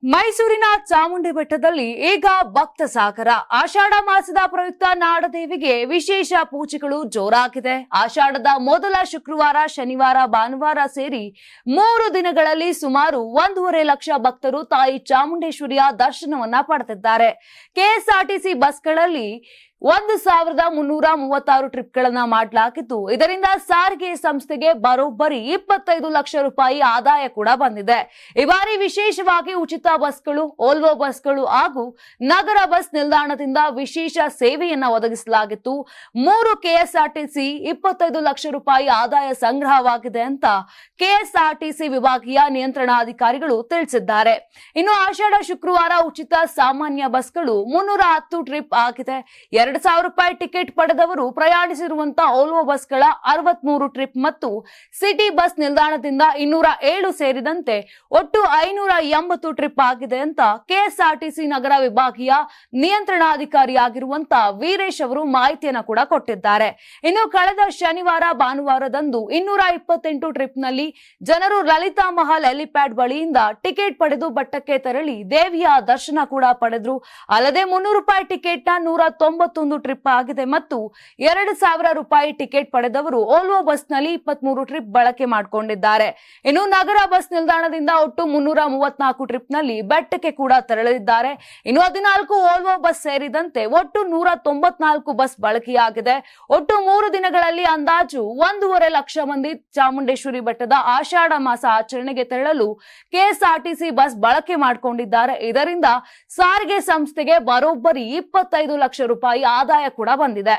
ಮೈಸೂರಿನ ಚಾಮುಂಡಿ ಬೆಟ್ಟದಲ್ಲಿ ಈಗ ಭಕ್ತ ಸಾಗರ. ಆಷಾಢ ಮಾಸದ ಪ್ರಯುಕ್ತ ನಾಡದೇವಿಗೆ ವಿಶೇಷ ಪೂಜೆಗಳು ಜೋರಾಗಿದೆ. ಆಷಾಢದ ಮೊದಲ ಶುಕ್ರವಾರ, ಶನಿವಾರ, ಭಾನುವಾರ ಸೇರಿ 3 ದಿನಗಳಲ್ಲಿ ಸುಮಾರು 1.5 ಲಕ್ಷ ಭಕ್ತರು ತಾಯಿ ಚಾಮುಂಡೇಶ್ವರಿಯ ದರ್ಶನವನ್ನ ಪಡೆದಿದ್ದಾರೆ. ಕೆಎಸ್ಆರ್ಟಿಸಿ ಬಸ್ಗಳಲ್ಲಿ 1336 ಟ್ರಿಪ್ಗಳನ್ನ ಮಾಡಲಾಗಿದ್ದು, ಇದರಿಂದ ಸಾರಿಗೆ ಸಂಸ್ಥೆಗೆ ಬರೋಬ್ಬರಿ 25 ಲಕ್ಷ ರೂಪಾಯಿ ಆದಾಯ ಕೂಡ ಬಂದಿದೆ. ಈ ಬಾರಿ ವಿಶೇಷವಾಗಿ ಉಚಿತ ಬಸ್ಗಳು, ಓಲ್ವೋ ಬಸ್ಗಳು ಹಾಗೂ ನಗರ ಬಸ್ ನಿಲ್ದಾಣದಿಂದ ವಿಶೇಷ ಸೇವೆಯನ್ನ ಒದಗಿಸಲಾಗಿತ್ತು. 3 ಕೆಎಸ್ಆರ್ಟಿಸಿ 25 ಲಕ್ಷ ರೂಪಾಯಿ ಆದಾಯ ಸಂಗ್ರಹವಾಗಿದೆ ಅಂತ ಕೆಎಸ್ಆರ್ಟಿಸಿ ವಿಭಾಗೀಯ ನಿಯಂತ್ರಣಾಧಿಕಾರಿಗಳು ತಿಳಿಸಿದ್ದಾರೆ. ಇನ್ನು ಆಷಾಢ ಶುಕ್ರವಾರ ಉಚಿತ ಸಾಮಾನ್ಯ ಬಸ್ಗಳು 310 ಟ್ರಿಪ್ ಆಗಿದೆ. 2,000 ರೂಪಾಯಿ ಟಿಕೆಟ್ ಪಡೆದವರು ಪ್ರಯಾಣಿಸಿರುವಂತಹ ಓಲ್ವೋ ಬಸ್ಗಳ 63 ಟ್ರಿಪ್ ಮತ್ತು ಸಿಟಿ ಬಸ್ ನಿಲ್ದಾಣದಿಂದ 207 ಸೇರಿದಂತೆ ಒಟ್ಟು 580 ಟ್ರಿಪ್ ಆಗಿದೆ ಅಂತ ಕೆಎಸ್ಆರ್ಟಿಸಿ ನಗರ ವಿಭಾಗೀಯ ನಿಯಂತ್ರಣಾಧಿಕಾರಿಯಾಗಿರುವಂತಹ ವೀರೇಶ್ ಅವರು ಮಾಹಿತಿಯನ್ನು ಕೂಡ ಕೊಟ್ಟಿದ್ದಾರೆ. ಇನ್ನು ಕಳೆದ ಶನಿವಾರ, ಭಾನುವಾರದಂದು 228 ಟ್ರಿಪ್ ನಲ್ಲಿ ಜನರು ಲಲಿತಾ ಮಹಲ್ ಹೆಲಿಪ್ಯಾಡ್ ಬಳಿಯಿಂದ ಟಿಕೆಟ್ ಪಡೆದು ಬೆಟ್ಟಕ್ಕೆ ತೆರಳಿ ದೇವಿಯ ದರ್ಶನ ಕೂಡ ಪಡೆದ್ರು. ಅಲ್ಲದೆ 300 ರೂಪಾಯಿ ಟಿಕೆಟ್ ನ 191 ಟ್ರಿಪ್ ಆಗಿದೆ ಮತ್ತು 2,000 ರೂಪಾಯಿ ಟಿಕೆಟ್ ಪಡೆದವರು ಓಲ್ವೋ ಬಸ್ ನಲ್ಲಿ 23 ಟ್ರಿಪ್ ಬಳಕೆ ಮಾಡಿಕೊಂಡಿದ್ದಾರೆ. ಇನ್ನು ನಗರ ಬಸ್ ನಿಲ್ದಾಣದಿಂದ ಒಟ್ಟು 334 ಟ್ರಿಪ್ ನಲ್ಲಿ ಬೆಟ್ಟಕ್ಕೆ ಕೂಡ ತೆರಳಿದ್ದಾರೆ. ಇನ್ನು 14 ಓಲ್ವೋ ಬಸ್ ಸೇರಿದಂತೆ ಒಟ್ಟು 194 ಬಸ್ ಬಳಕೆಯಾಗಿದೆ. ಒಟ್ಟು 3 ದಿನಗಳಲ್ಲಿ ಅಂದಾಜು 1.5 ಲಕ್ಷ ಮಂದಿ ಚಾಮುಂಡೇಶ್ವರಿ ಬೆಟ್ಟದ ಆಷಾಢ ಮಾಸ ಆಚರಣೆಗೆ ತೆರಳಲು ಕೆಎಸ್ಆರ್ಟಿಸಿ ಬಸ್ ಬಳಕೆ ಮಾಡಿಕೊಂಡಿದ್ದಾರೆ. ಇದರಿಂದ ಸಾರಿಗೆ ಸಂಸ್ಥೆಗೆ ಬರೋಬ್ಬರಿ 25 ಲಕ್ಷ ರೂಪಾಯಿ ಆದಾಯ ಕೂಡ ಬಂದಿದೆ.